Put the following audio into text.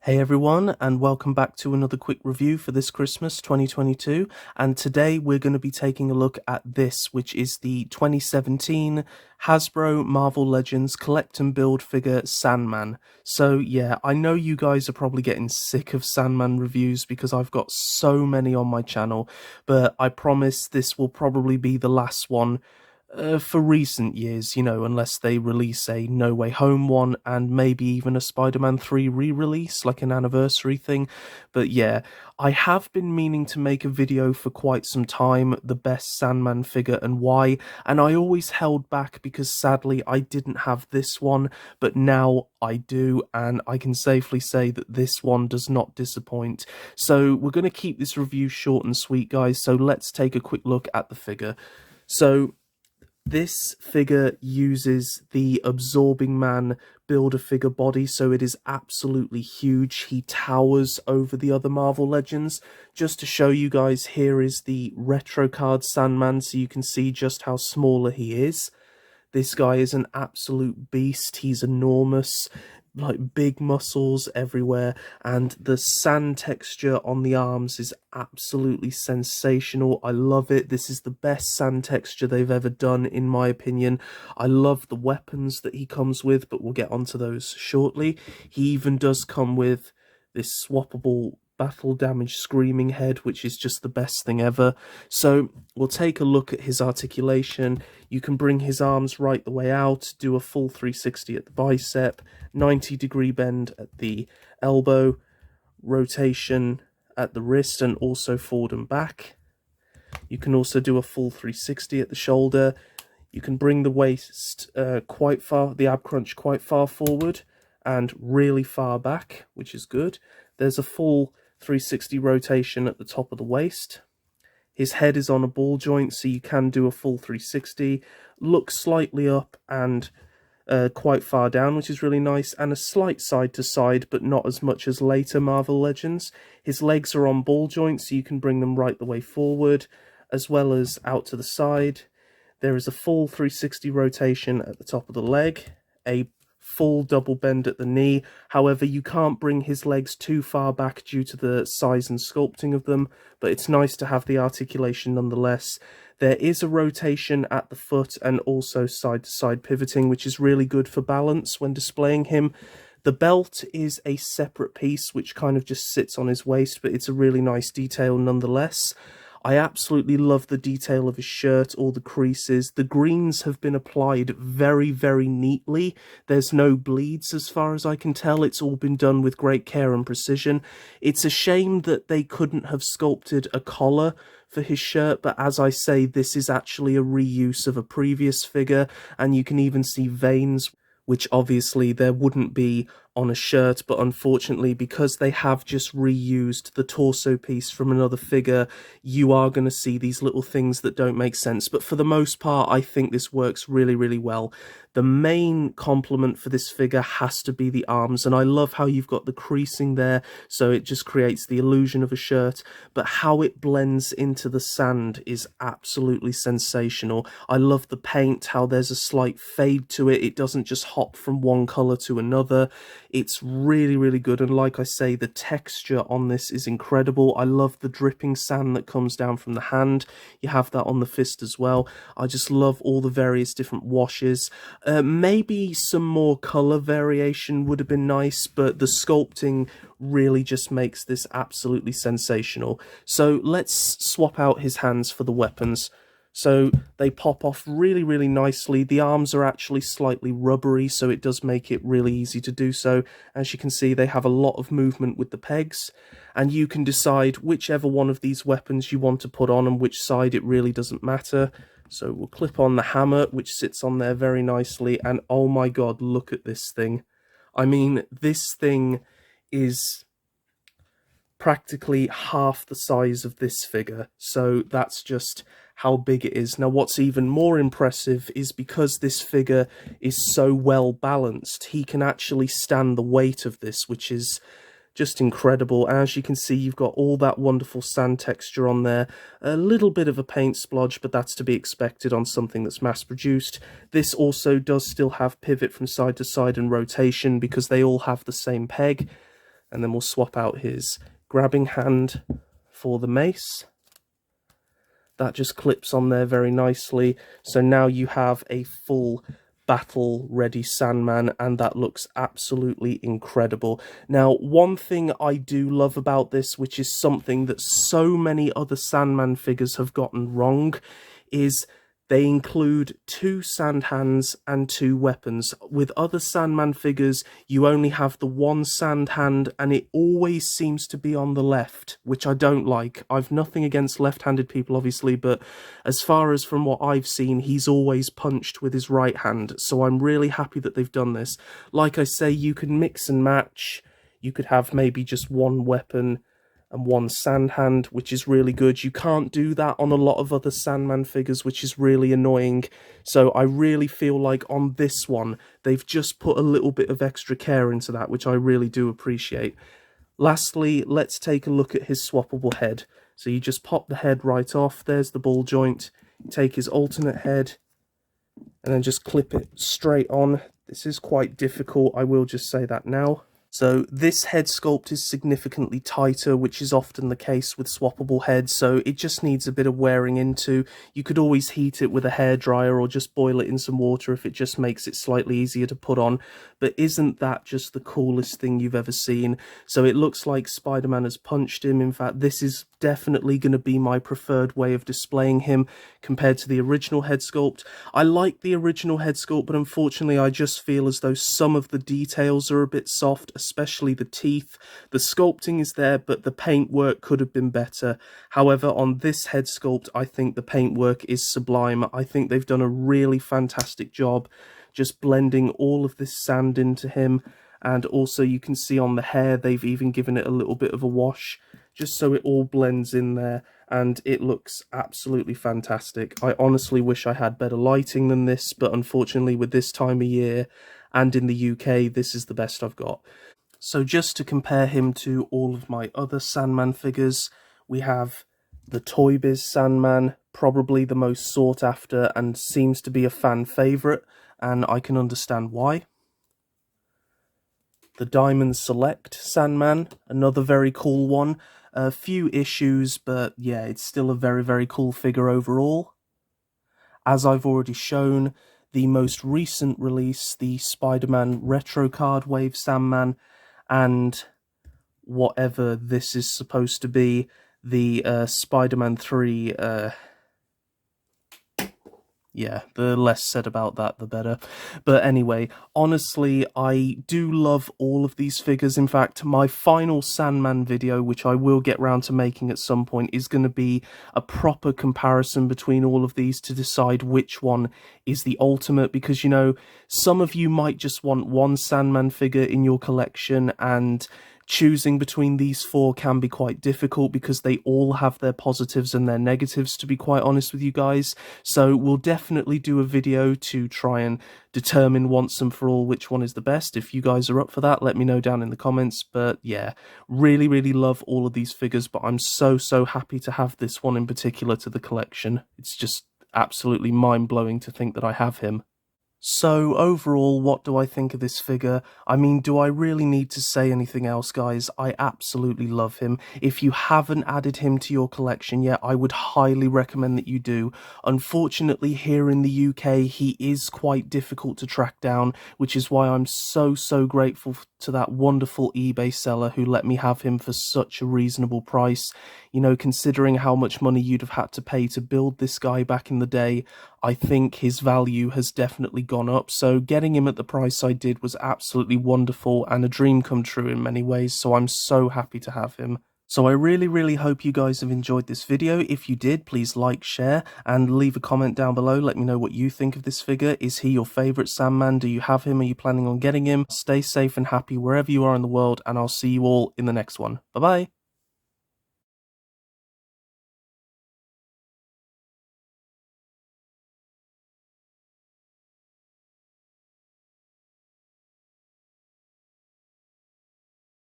Hey everyone, and welcome back to another quick review for this Christmas 2022. And today we're going to be taking a look at this, which is the 2017 Hasbro Marvel Legends Collect and Build figure Sandman. So yeah, I know you guys are probably getting sick of Sandman reviews because I've got so many on my channel, but I promise this will probably be the last one for recent years, unless they release a No Way Home one and maybe even a Spider-Man 3 re-release, like an anniversary thing. But yeah, I have been meaning to make a video for quite some time, the best Sandman figure and why, and I always held back because sadly I didn't have this one, but now I do, and I can safely say that this one does not disappoint. So we're going to keep this review short and sweet, guys, so let's take a quick look at the figure. So this figure uses the Absorbing Man Build-A-Figure body, so it is absolutely huge. He towers over the other Marvel Legends. Just to show you guys, here is the retro card Sandman, so you can see just how smaller he is. This guy is an absolute beast. He's enormous, like big muscles everywhere, and the sand texture on the arms is absolutely sensational. I love it. This is the best sand texture they've ever done, in my opinion. I love the weapons that he comes with, but we'll get onto those shortly. He even does come with this swappable battle damage screaming head, which is just the best thing ever. So we'll take a look at his articulation. You can bring his arms right the way out, do a full 360 at the bicep, 90-degree bend at the elbow, rotation at the wrist, and also forward and back. You can also do a full 360 at the shoulder. You can bring the waist quite far, the ab crunch quite far forward and really far back, which is good. There's a full 360 rotation at the top of the waist. His head is on a ball joint, so you can do a full 360. Look slightly up and quite far down, which is really nice, and a slight side to side, but not as much as later Marvel Legends. His legs are on ball joints, so you can bring them right the way forward, as well as out to the side. There is a full 360 rotation at the top of the leg, a full double bend at the knee. However, you can't bring his legs too far back due to the size and sculpting of them, but it's nice to have the articulation nonetheless. There is a rotation at the foot and also side-to-side pivoting, which is really good for balance when displaying him. The belt is a separate piece which kind of just sits on his waist, but it's a really nice detail nonetheless. I absolutely love the detail of his shirt, all the creases. The greens have been applied very, very neatly. There's no bleeds as far as I can tell. It's all been done with great care and precision. It's a shame that they couldn't have sculpted a collar for his shirt, but as I say, this is actually a reuse of a previous figure, and you can even see veins, which obviously there wouldn't be on a shirt, but unfortunately, because they have just reused the torso piece from another figure, you are going to see these little things that don't make sense. But for the most part, I think this works really, really well. The main compliment for this figure has to be the arms, and I love how you've got the creasing there, so it just creates the illusion of a shirt, but how it blends into the sand is absolutely sensational. I love the paint, how there's a slight fade to it. It doesn't just hop from one colour to another. It's really, really good, and like I say, the texture on this is incredible. I love the dripping sand that comes down from the hand. You have that on the fist as well. I just love all the various different washes. Maybe some more colour variation would have been nice, but the sculpting really just makes this absolutely sensational. So let's swap out his hands for the weapons. So they pop off really, really nicely. The arms are actually slightly rubbery, so it does make it really easy to do so. As you can see, they have a lot of movement with the pegs, and you can decide whichever one of these weapons you want to put on and which side. It really doesn't matter. So we'll clip on the hammer, which sits on there very nicely, and oh my god, look at this thing. I mean, this thing is practically half the size of this figure, so that's just how big it is. Now, what's even more impressive is because this figure is so well balanced, he can actually stand the weight of this, which is just incredible. As you can see, you've got all that wonderful sand texture on there, a little bit of a paint splodge, but that's to be expected on something that's mass produced. This also does still have pivot from side to side and rotation because they all have the same peg. And then we'll swap out his grabbing hand for the mace. That just clips on there very nicely. So now you have a full battle-ready Sandman, and that looks absolutely incredible. Now, one thing I do love about this, which is something that so many other Sandman figures have gotten wrong, is they include 2 sand hands and 2 weapons. With other Sandman figures, you only have the 1 sand hand, and it always seems to be on the left, which I don't like. I've nothing against left-handed people, obviously, but as far as from what I've seen, he's always punched with his right hand, so I'm really happy that they've done this. Like I say, you can mix and match. You could have maybe just 1 weapon and 1 sand hand, which is really good. You can't do that on a lot of other Sandman figures, which is really annoying. So I really feel like on this one, they've just put a little bit of extra care into that, which I really do appreciate. Lastly, let's take a look at his swappable head. So you just pop the head right off. There's the ball joint. Take his alternate head and then just clip it straight on. This is quite difficult, I will just say that now. So this head sculpt is significantly tighter, which is often the case with swappable heads, so it just needs a bit of wearing into. You could always heat it with a hairdryer or just boil it in some water if it just makes it slightly easier to put on. But isn't that just the coolest thing you've ever seen? So it looks like Spider-Man has punched him. In fact, this is definitely going to be my preferred way of displaying him compared to the original head sculpt. I like the original head sculpt, but unfortunately I just feel as though some of the details are a bit soft, especially the teeth. The sculpting is there, but the paintwork could have been better. However, on this head sculpt, I think the paintwork is sublime. I think they've done a really fantastic job just blending all of this sand into him. And also you can see on the hair, they've even given it a little bit of a wash, just so it all blends in there, and it looks absolutely fantastic. I honestly wish I had better lighting than this, but unfortunately with this time of year and in the UK, this is the best I've got. So just to compare him to all of my other Sandman figures, we have the Toy Biz Sandman, probably the most sought after and seems to be a fan favourite, and I can understand why. The Diamond Select Sandman, another very cool one. A few issues, but yeah, it's still a very, very cool figure overall. As I've already shown, the most recent release, the Spider-Man Retro Card Wave Sandman, and whatever this is supposed to be, the Spider-Man 3... yeah, the less said about that, the better. But anyway, honestly, I do love all of these figures. In fact, my final Sandman video, which I will get round to making at some point, is going to be a proper comparison between all of these to decide which one is the ultimate. Because, you know, some of you might just want one Sandman figure in your collection, and choosing between these 4 can be quite difficult because they all have their positives and their negatives, to be quite honest with you guys. So we'll definitely do a video to try and determine once and for all which one is the best. If you guys are up for that, let me know down in the comments. But yeah, really, really love all of these figures, but I'm so happy to have this one in particular to the collection. It's just absolutely mind-blowing to think that I have him. So, overall, what do I think of this figure? I mean, do I really need to say anything else, guys? I absolutely love him. If you haven't added him to your collection yet, I would highly recommend that you do. Unfortunately, here in the UK, he is quite difficult to track down, which is why I'm so grateful to that wonderful eBay seller who let me have him for such a reasonable price. You know, considering how much money you'd have had to pay to build this guy back in the day, I think his value has definitely gone up. So getting him at the price I did was absolutely wonderful and a dream come true in many ways. So I'm so happy to have him. So I really hope you guys have enjoyed this video. If you did, please like, share, and leave a comment down below. Let me know what you think of this figure. Is he your favourite Sandman? Do you have him? Are you planning on getting him? Stay safe and happy wherever you are in the world, and I'll see you all in the next one. Bye bye.